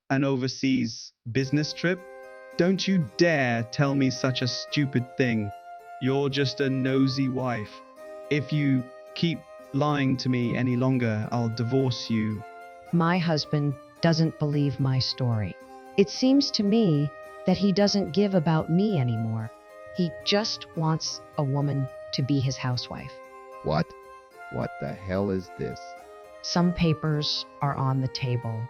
An overseas business trip? Don't you dare tell me such a stupid thing. You're just a nosy wife. If you keep lying to me any longer, I'll divorce you. My husband doesn't believe my story. It seems to me that he doesn't give about me anymore. He just wants a woman to be his housewife. What? What the hell is this? Some papers are on the table.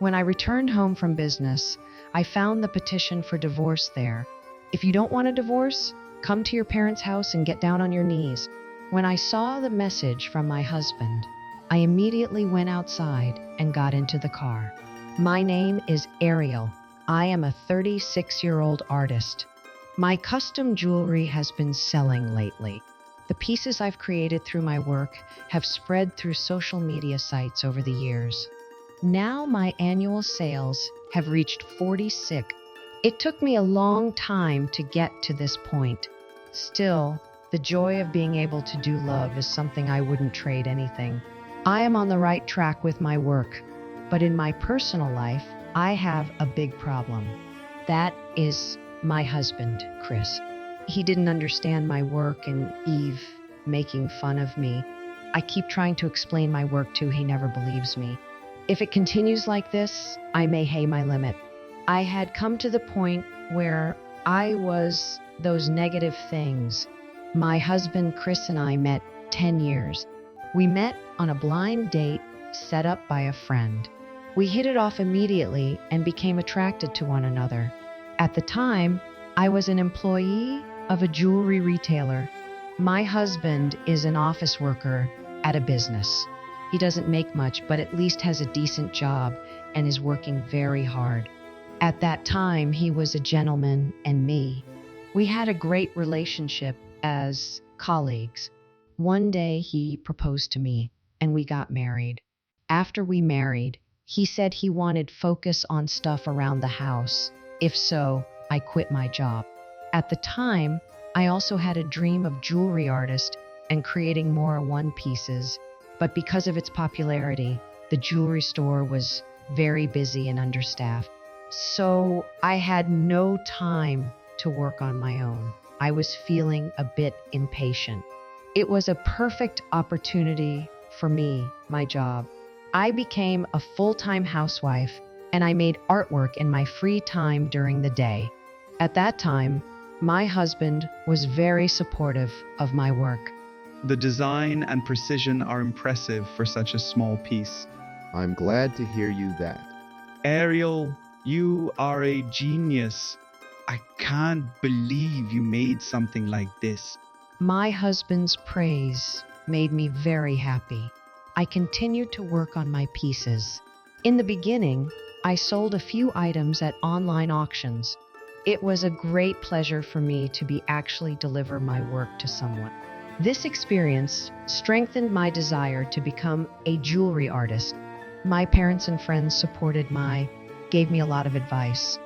When I returned home from business, I found the petition for divorce there. If you don't want a divorce, come to your parents' house and get down on your knees. When I saw the message from my husband, I immediately went outside and got into the car. My name is Ariel. I am a 36-year-old artist. My custom jewelry has been selling lately. The pieces I've created through my work have spread through social media sites over the years. Now my annual sales have reached 46. It took me a long time to get to this point. Still, the joy of being able to do love is something I wouldn't trade anything. I am on the right track with my work, but in my personal life, I have a big problem. That is my husband, Chris. He didn't understand my work and Eve making fun of me. I keep trying to explain my work to him. He never believes me. If it continues like this, I may hit my limit. I had come to the point where I was those negative things. My husband, Chris, and I met 10 years. We met on a blind date set up by a friend. We hit it off immediately and became attracted to one another. At the time, I was an employee of a jewelry retailer. My husband is an office worker at a business. He doesn't make much, but at least has a decent job and is working very hard. At that time, he was a gentleman and me. We had a great relationship as colleagues. One day, he proposed to me and we got married. After we married, he said he wanted focus on stuff around the house. If so, I quit my job. At the time, I also had a dream of jewelry artist and creating more one pieces. But because of its popularity, the jewelry store was very busy and understaffed. So I had no time to work on my own. I was feeling a bit impatient. It was a perfect opportunity for me, my job. I became a full-time housewife and I made artwork in my free time during the day. At that time, my husband was very supportive of my work. The design and precision are impressive for such a small piece. I'm glad to hear you that. Ariel, you are a genius. I can't believe you made something like this. My husband's praise made me very happy. I continued to work on my pieces. In the beginning, I sold a few items at online auctions. It was a great pleasure for me to be actually deliver my work to someone. This experience strengthened my desire to become a jewelry artist. My parents and friends gave me a lot of advice.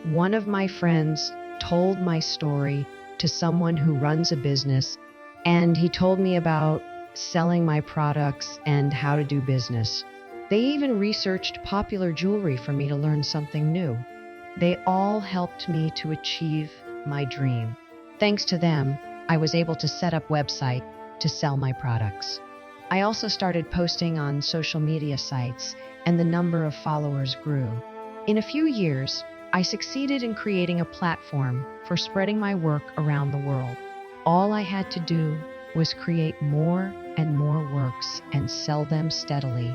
One of my friends told my story to someone who runs a business, and he told me about selling my products and how to do business. They even researched popular jewelry for me to learn something new. They all helped me to achieve my dream. Thanks to them, I was able to set up a website to sell my products. I also started posting on social media sites, and the number of followers grew. In a few years, I succeeded in creating a platform for spreading my work around the world. All I had to do was create more and more works and sell them steadily.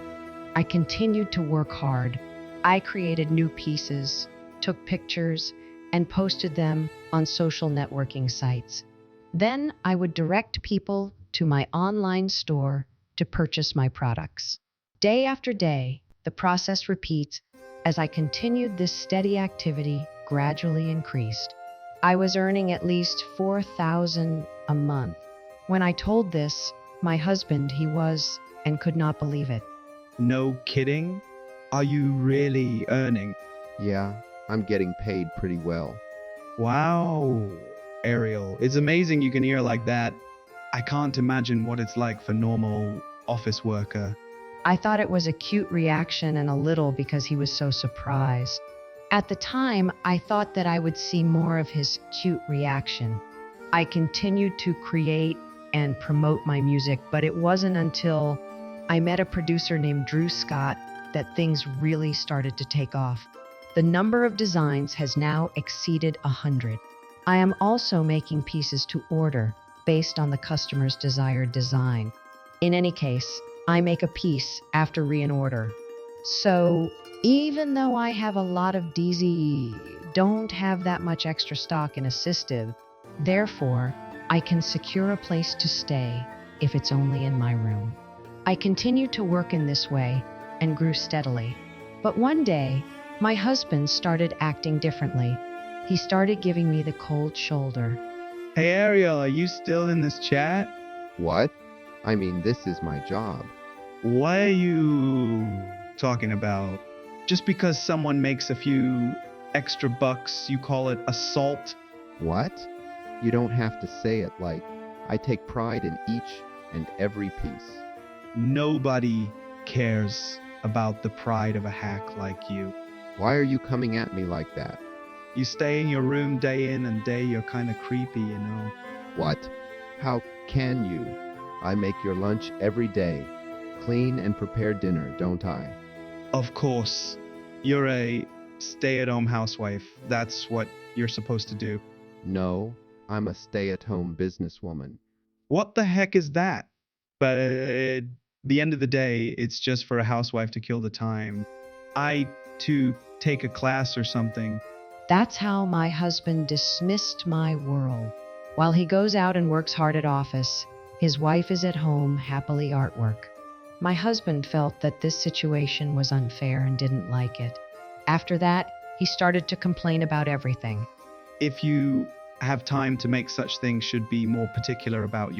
I continued to work hard. I created new pieces, took pictures, and posted them on social networking sites. Then I would direct people to my online store to purchase my products. Day after day, the process repeats. As I continued, this steady activity gradually increased. I was earning at least $4,000 a month. When I told this, my husband, he was and could not believe it. No kidding? Are you really earning? Yeah, I'm getting paid pretty well. Wow, Ariel, it's amazing you can hear like that. I can't imagine what it's like for normal office worker. I thought it was a cute reaction and a little because he was so surprised. At the time, I thought that I would see more of his cute reaction. I continued to create and promote my music, but it wasn't until I met a producer named Drew Scott that things really started to take off. The number of designs has now exceeded 100. I am also making pieces to order based on the customer's desired design. In any case, I make a piece after re-an-order. So even though I have a lot of DZ, don't have that much extra stock in assistive, therefore, I can secure a place to stay if it's only in my room. I continued to work in this way and grew steadily. But one day, my husband started acting differently. He started giving me the cold shoulder. Hey Ariel, are you still in this chat? What? I mean, this is my job. What are you talking about? Just because someone makes a few extra bucks, you call it assault? What? You don't have to say it like I take pride in each and every piece. Nobody cares about the pride of a hack like you. Why are you coming at me like that? You stay in your room day in and day, you're kind of creepy, you know. What? How can you? I make your lunch every day. Clean and prepare dinner, don't I? Of course, you're a stay-at-home housewife. That's what you're supposed to do. No, I'm a stay-at-home businesswoman. What the heck is that? But at the end of the day, it's just for a housewife to kill the time. I, too, take a class or something. That's how my husband dismissed my world. While he goes out and works hard at office, his wife is at home happily artwork. My husband felt that this situation was unfair and didn't like it. After that, he started to complain about everything. If you have time to make such things, should be more particular about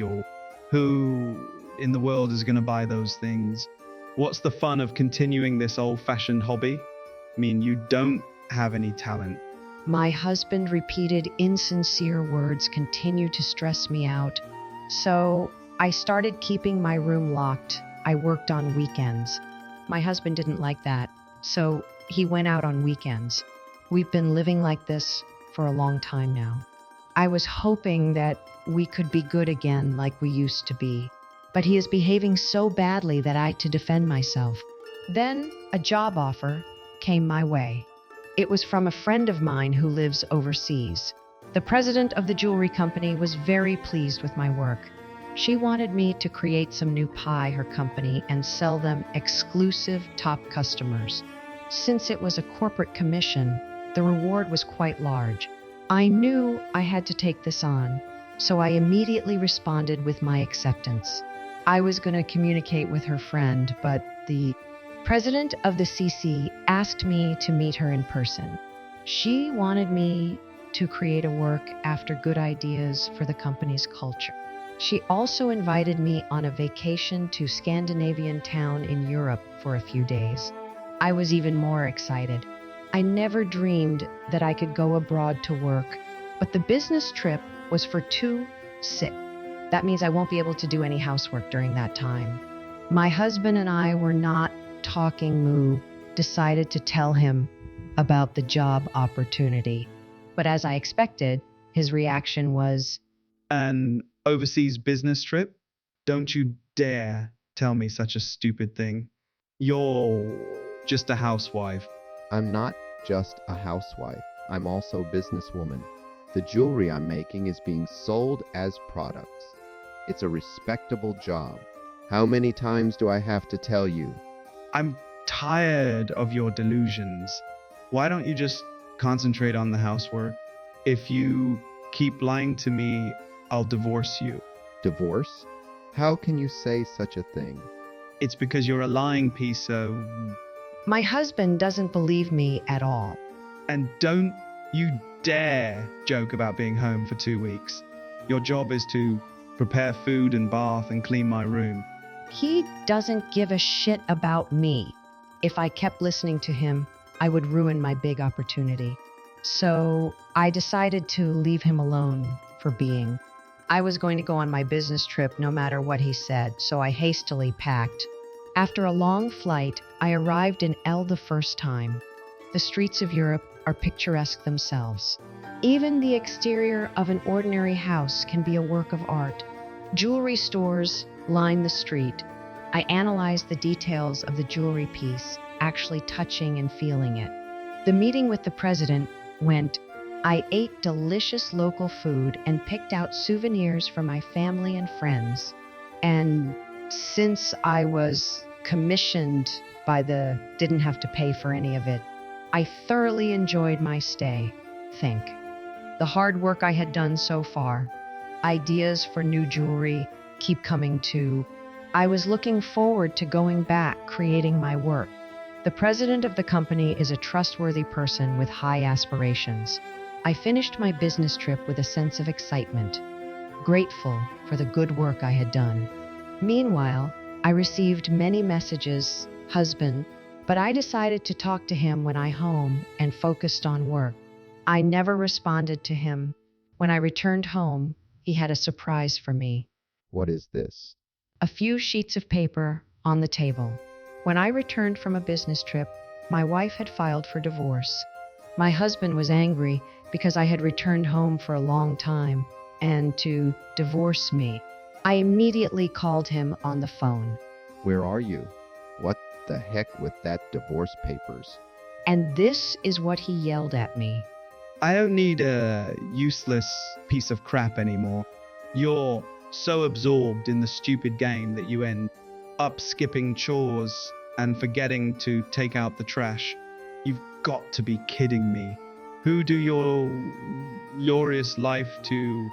who in the world is going to buy those things. What's the fun of continuing this old-fashioned hobby? I mean, you don't have any talent. My husband repeated insincere words continued to stress me out. So I started keeping my room locked. I worked on weekends. My husband didn't like that, so he went out on weekends. We've been living like this for a long time now. I was hoping that we could be good again like we used to be, but he is behaving so badly that I had to defend myself. Then a job offer came my way. It was from a friend of mine who lives overseas. The president of the jewelry company was very pleased with my work. She wanted me to create some new pie, her company, and sell them exclusive top customers. Since it was a corporate commission, the reward was quite large. I knew I had to take this on, so I immediately responded with my acceptance. I was going to communicate with her friend, but the president of the CC asked me to meet her in person. She wanted me to create a work after good ideas for the company's culture. She also invited me on a vacation to Scandinavian town in Europe for a few days. I was even more excited. I never dreamed that I could go abroad to work, but the business trip was for 2-6. That means I won't be able to do any housework during that time. My husband and I were not talking moo, decided to tell him about the job opportunity. But as I expected, his reaction was, An overseas business trip? Don't you dare tell me such a stupid thing. You're just a housewife. I'm not just a housewife. I'm also a businesswoman. The jewelry I'm making is being sold as products. It's a respectable job. How many times do I have to tell you? I'm tired of your delusions. Why don't you just concentrate on the housework? If you keep lying to me, I'll divorce you. Divorce? How can you say such a thing? It's because you're a lying piece of... my husband doesn't believe me at all. And don't you dare joke about being home for 2 weeks. Your job is to prepare food and bath and clean my room. He doesn't give a shit about me. If I kept listening to him, I would ruin my big opportunity. So I decided to leave him alone for being. I was going to go on my business trip no matter what he said, so I hastily packed. After a long flight, I arrived in L the first time. The streets of Europe are picturesque themselves. Even the exterior of an ordinary house can be a work of art. Jewelry stores line the street. I analyzed the details of the jewelry piece, actually touching and feeling it. The meeting with the president went. I ate delicious local food and picked out souvenirs for my family and friends. And since I was commissioned didn't have to pay for any of it, I thoroughly enjoyed my stay. Think. The hard work I had done so far. Ideas for new jewelry keep coming too. I was looking forward to going back, creating my work. The president of the company is a trustworthy person with high aspirations. I finished my business trip with a sense of excitement, grateful for the good work I had done. Meanwhile, I received many messages, husband, but I decided to talk to him when I home and focused on work. I never responded to him. When I returned home, he had a surprise for me. What is this? A few sheets of paper on the table. When I returned from a business trip, my wife had filed for divorce. My husband was angry because I had returned home for a long time and to divorce me. I immediately called him on the phone. Where are you? What the heck with that divorce papers? And this is what he yelled at me. I don't need a useless piece of crap anymore. You're so absorbed in the stupid game that you end up skipping chores and forgetting to take out the trash. You've got to be kidding me. Who do your glorious life to?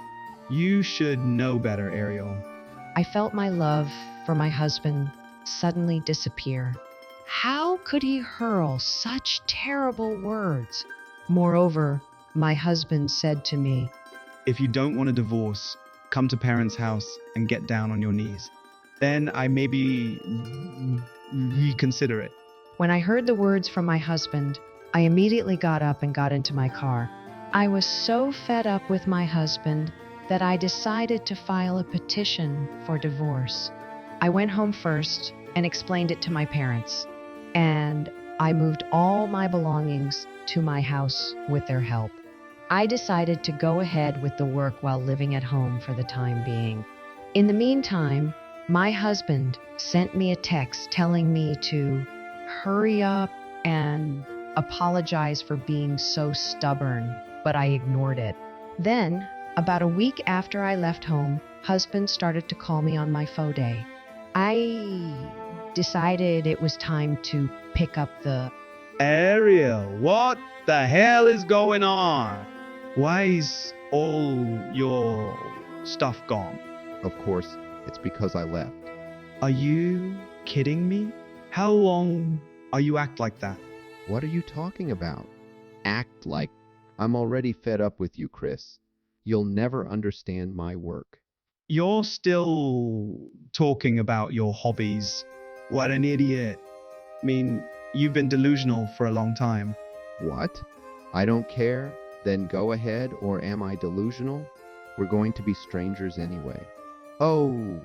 You should know better, Ariel. I felt my love for my husband suddenly disappear. How could he hurl such terrible words? Moreover, my husband said to me, If you don't want a divorce, come to parents' house and get down on your knees. Then I maybe reconsider it. When I heard the words from my husband, I immediately got up and got into my car. I was so fed up with my husband that I decided to file a petition for divorce. I went home first and explained it to my parents, and I moved all my belongings to my house with their help. I decided to go ahead with the work while living at home for the time being. In the meantime, my husband sent me a text telling me to hurry up and apologize for being so stubborn, but I ignored it. Then, about a week after I left home, husband started to call me on my faux day. I decided it was time to pick up the... Ariel, what the hell is going on? Why is all your stuff gone? Of course, it's because I left. Are you kidding me? How long are you act like that? What are you talking about? Act like... I'm already fed up with you, Chris. You'll never understand my work. You're still talking about your hobbies. What an idiot. I mean, you've been delusional for a long time. What? I don't care? Then go ahead, or am I delusional? We're going to be strangers anyway. Oh,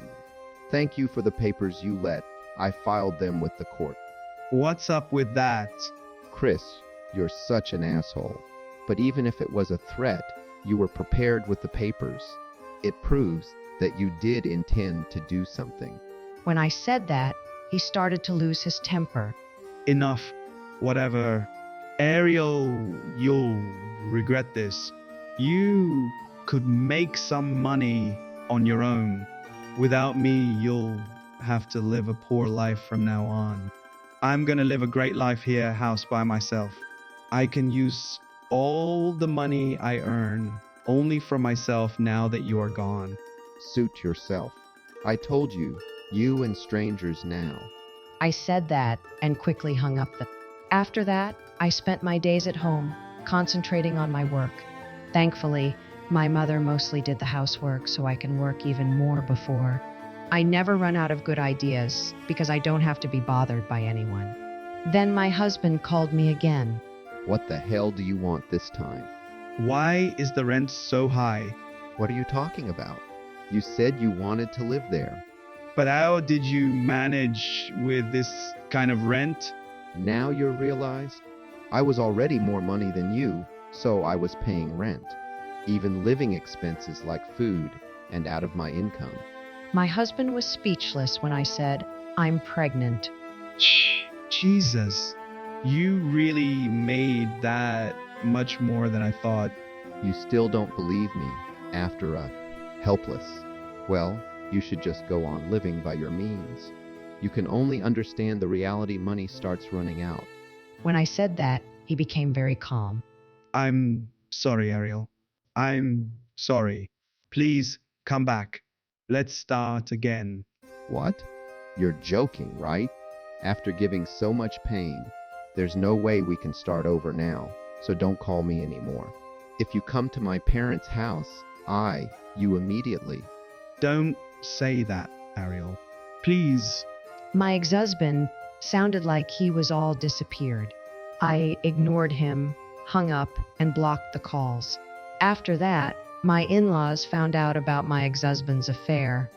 thank you for the papers you let. I filed them with the court. What's up with that? Chris, you're such an asshole. But even if it was a threat, you were prepared with the papers. It proves that you did intend to do something. When I said that, he started to lose his temper. Enough. Whatever. Ariel, you'll regret this. You could make some money on your own. Without me, you'll have to live a poor life from now on. I'm gonna live a great life here, house by myself. I can use all the money I earn only for myself now that you are gone. Suit yourself. I told you, you and strangers now. I said that and quickly hung up the... After that, I spent my days at home, concentrating on my work. Thankfully, my mother mostly did the housework so I can work even more before. I never run out of good ideas because I don't have to be bothered by anyone. Then my husband called me again. What the hell do you want this time? Why is the rent so high? What are you talking about? You said you wanted to live there. But how did you manage with this kind of rent? Now you're realized? I was already more money than you, so I was paying rent, even living expenses like food, and out of my income. My husband was speechless when I said, I'm pregnant. Jesus, you really made that much more than I thought. You still don't believe me after a helpless. Well, you should just go on living by your means. You can only understand the reality money starts running out. When I said that, he became very calm. I'm sorry, Ariel. I'm sorry. Please come back. Let's start again. What? You're joking, right? After giving so much pain, there's no way we can start over now, so don't call me anymore. If you come to my parents' house, you immediately. Don't say that, Ariel. Please. My ex-husband sounded like he was all disappeared. I ignored him, hung up, and blocked the calls. After that, my in-laws found out about my ex-husband's affair.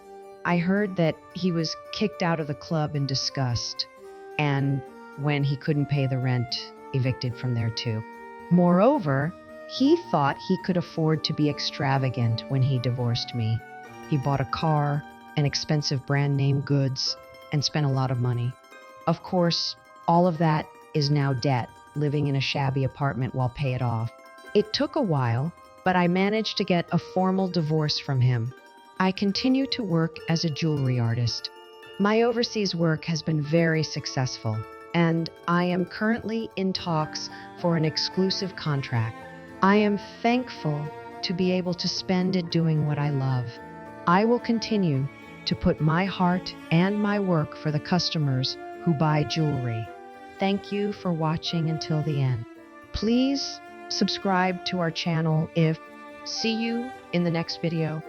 I heard that he was kicked out of the club in disgust, and when he couldn't pay the rent, evicted from there too. Moreover, he thought he could afford to be extravagant when he divorced me. He bought a car, and expensive brand name goods, and spent a lot of money. Of course, all of that is now debt, living in a shabby apartment while pay it off. It took a while, but I managed to get a formal divorce from him. I continue to work as a jewelry artist. My overseas work has been very successful, and I am currently in talks for an exclusive contract. I am thankful to be able to spend it doing what I love. I will continue to put my heart and my work for the customers who buy jewelry. Thank you for watching until the end. Please subscribe to our channel if. See you in the next video.